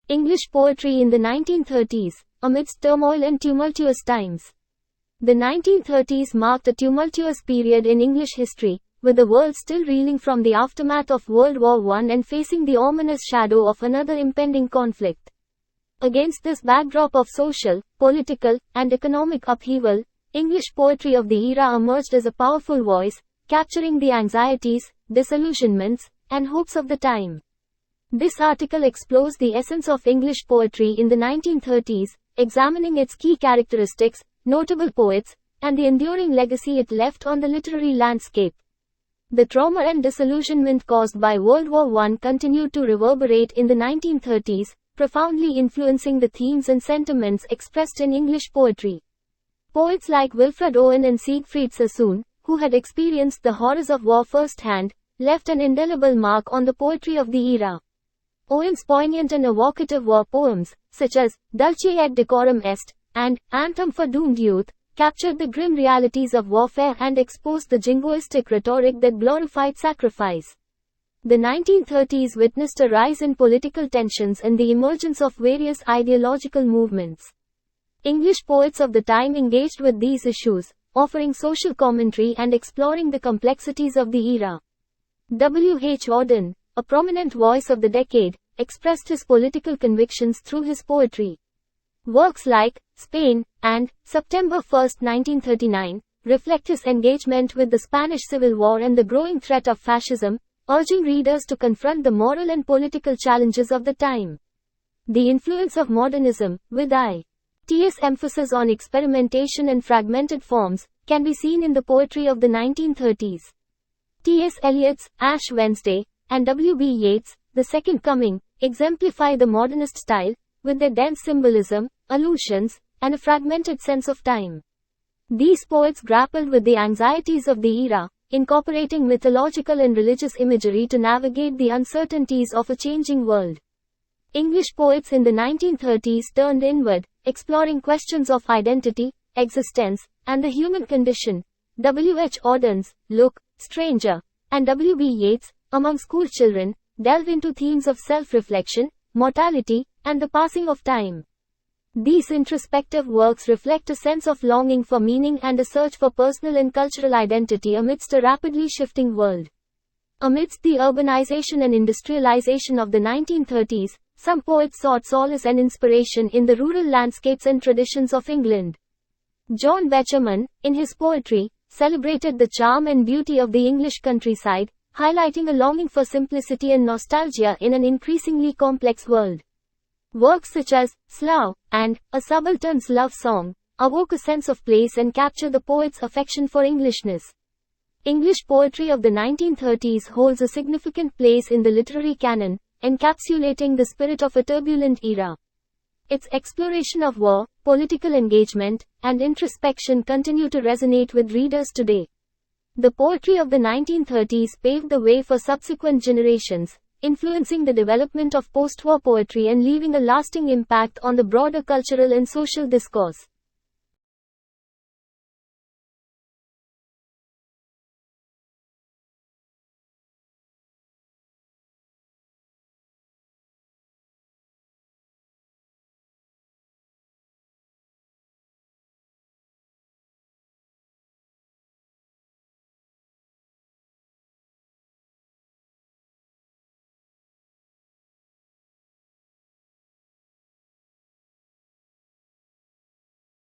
English poetry in the 1930s, amidst turmoil and tumultuous times. The 1930s marked a tumultuous period in English history, with the world still reeling from the aftermath of World War I and facing the ominous shadow of another impending conflict. Against this backdrop of social, political, and economic upheaval, English poetry of the era emerged as a powerful voice, capturing the anxieties, disillusionments, and hopes of the time. This article explores the essence of English poetry in the 1930s, examining its key characteristics, notable poets, and the enduring legacy it left on the literary landscape. The trauma and disillusionment caused by World War I continued to reverberate in the 1930s, profoundly influencing the themes and sentiments expressed in English poetry. Poets like Wilfred Owen and Siegfried Sassoon, who had experienced the horrors of war firsthand, left an indelible mark on the poetry of the era. Owen's poignant and evocative war poems, such as Dulce et Decorum Est and Anthem for Doomed Youth, captured the grim realities of warfare and exposed the jingoistic rhetoric that glorified sacrifice. The 1930s witnessed a rise in political tensions and the emergence of various ideological movements. English poets of the time engaged with these issues, offering social commentary and exploring the complexities of the era. W. H. Auden, a prominent voice of the decade, expressed his political convictions through his poetry. Works like Spain and September 1, 1939, reflect his engagement with the Spanish Civil War and the growing threat of fascism, urging readers to confront the moral and political challenges of the time. The influence of modernism, with I.T.'s emphasis on experimentation and fragmented forms, can be seen in the poetry of the 1930s. T.S. Eliot's Ash Wednesday and W.B. Yeats' The Second Coming exemplify the modernist style, with their dense symbolism, allusions, and a fragmented sense of time. These poets grappled with the anxieties of the era, incorporating mythological and religious imagery to navigate the uncertainties of a changing world. English poets in the 1930s turned inward, exploring questions of identity, existence, and the human condition. W. H. Auden's Look, Stranger, and W. B. Yeats, among schoolchildren, delve into themes of self-reflection, mortality, and the passing of time. These introspective works reflect a sense of longing for meaning and a search for personal and cultural identity amidst a rapidly shifting world. Amidst the urbanization and industrialization of the 1930s, some poets sought solace and inspiration in the rural landscapes and traditions of England. John Betjeman, in his poetry, celebrated the charm and beauty of the English countryside, highlighting a longing for simplicity and nostalgia in an increasingly complex world. Works such as Slough and A Subaltern's Love Song evoke a sense of place and capture the poet's affection for Englishness. English poetry of the 1930s holds a significant place in the literary canon, encapsulating the spirit of a turbulent era. Its exploration of war, political engagement, and introspection continue to resonate with readers today. The poetry of the 1930s paved the way for subsequent generations, influencing the development of post-war poetry and leaving a lasting impact on the broader cultural and social discourse.